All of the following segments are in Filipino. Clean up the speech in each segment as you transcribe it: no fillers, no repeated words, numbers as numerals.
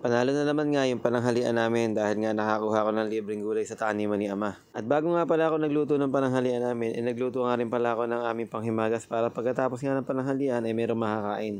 Panalo na naman nga yung pananghalian namin dahil nga nakakuha ko ng libreng gulay sa taniman ni Ama. At bago nga pala ako nagluto ng pananghalian namin, nagluto nga rin pala ako ng aming panghimagas para pagkatapos nga ng pananghalian ay mayroong makakain.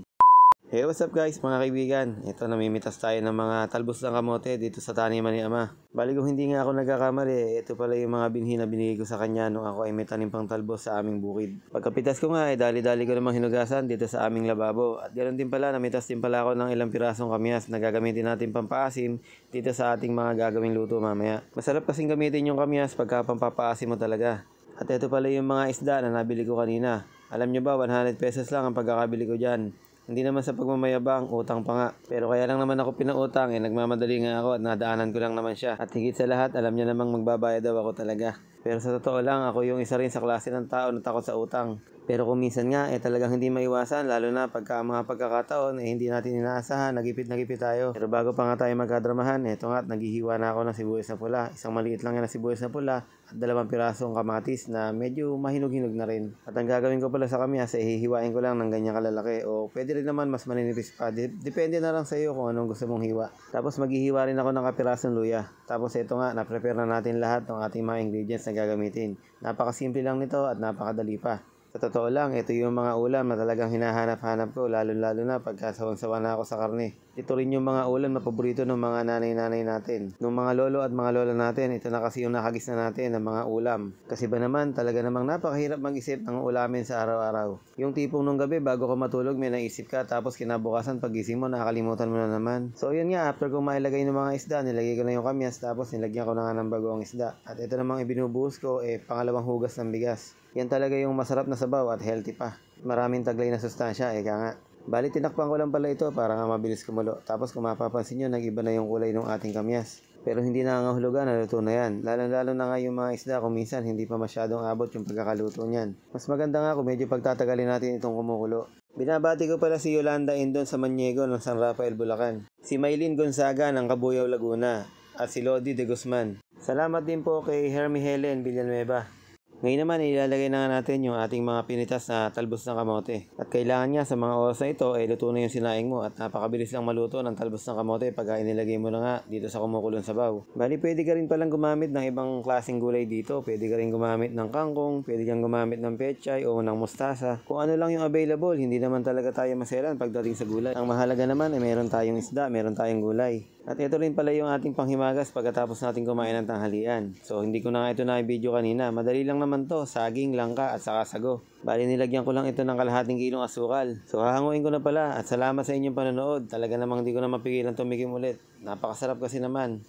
Hey, what's up guys mga kaibigan? Ito, namimitas tayo ng mga talbos ng kamote dito sa taniman ni Ama. Bali kung hindi nga ako nagkakamali, ito pala yung mga binhi na binigay ko sa kanya nung ako ay may tanim pang talbos sa aming bukid. Pagkapitas ko nga ay dali-dali ko namang hinugasan dito sa aming lababo. At ganoon din pala, namitas din pala ako ng ilang pirasong kamyas na gagamitin natin pampaasim dito sa ating mga gagawing luto mamaya. Masarap kasing gamitin yung kamyas pagka pampapaasim mo talaga. At ito pala yung mga isda na nabili ko kanina. Alam nyo ba, 100 pesos lang ang pagkakabili ko dyan. Hindi naman sa pagmamayabang, utang pa nga. Pero kaya lang naman ako pinautang, nagmamadali nga ako at nadaanan ko lang naman siya. At higit sa lahat, alam niya namang magbabayad daw ako talaga. Pero sa totoo lang, ako yung isa rin sa klase ng tao na takot sa utang. Pero kung minsan nga, talagang hindi maiwasan, lalo na pagka mga pagkakataon, hindi natin inaasahan, nagipit tayo. Pero bago pa nga tayo magkadramahan, eto nga, naghihiwa na ako ng sibuyas na pula. Isang maliit lang yan na sibuyas na pula at 2 pirasong kamatis na medyo mahinog-hinog na rin. At ang gagawin ko pala sa kamyas, hihiwain ko lang ng ganyan kalalaki o pwede rin naman mas maninipis pa. Depende na lang sa iyo kung anong gusto mong hiwa. Tapos maghihiwa rin ako ng kapirasong luya. Tapos eto nga, na-prepare na natin lahat ng ating mga ingredients na gagamitin. Napakasimple lang nito at napakadali pa. Sa totoo lang, ito yung mga ulam na talagang hinahanap-hanap ko, lalo-lalo na pagka sawang-sawa na ako sa karne. Ito rin yung mga ulam na paborito ng mga nanay-nanay natin. Nung mga lolo at mga lola natin, ito na kasi yung nakagis na natin ng mga ulam. Kasi ba naman, talaga namang napakahirap mag-isip ng ulamin sa araw-araw. Yung tipong nung gabi, bago ka matulog, may naisip ka, tapos kinabukasan pagising mo, nakakalimutan mo na naman. So yun nga, after kong mailagay ng mga isda, nilagay ko na yung kamyas, tapos nilagyan ko na nga ng bagoong isda. At ito namang ibinubuhos ko, pangalawang hugas ng bigas. Yan talaga yung masarap na sabaw at healthy pa. Maraming taglay na sustansya, eka nga. Bali, tinakpan ko lang pala ito para nga mabilis kumulo. Tapos kung mapapansin nyo, nag-iba na yung kulay ng ating kamyas. Pero hindi na nangangahulugan, naluto na yan. Lalo na nga yung mga isda kung minsan hindi pa masyadong abot yung pagkakaluto niyan. Mas maganda nga kung medyo pagtatagalin natin itong kumukulo. Binabati ko pala si Yolanda Indon sa Maniego ng San Rafael, Bulacan. Si Maylin Gonzaga ng Cabuyao, Laguna. At si Lodi de Guzman. Salamat din po kay Hermie Helen Villanueva. Ngayon naman, ilalagay na nga natin yung ating mga pinitas na talbos ng kamote. At kailangan niya sa mga oras na ito, luto na yung sinaing mo at napakabilis lang maluto ng talbos ng kamote pagka inilagay mo na nga dito sa kumukulong sabaw. Bali, pwede ka rin palang gumamit ng ibang klaseng gulay dito. Pwede ka rin gumamit ng kangkong, pwede kang gumamit ng pechay o ng mustasa. Kung ano lang yung available, hindi naman talaga tayo maselan pagdating sa gulay. Ang mahalaga naman ay meron tayong isda, meron tayong gulay. At ito rin pala yung ating panghimagas pagkatapos natin kumain ng tanghalian. So hindi ko na nga ito na-video kanina. Madali lang naman to, saging, langka at saka sago. Bali, nilagyan ko lang ito ng kalahating kilong asukal. So hahanguin ko na pala at salamat sa inyong panonood. Talaga namang hindi ko na mapigilan tumikim ulit. Napakasarap kasi naman.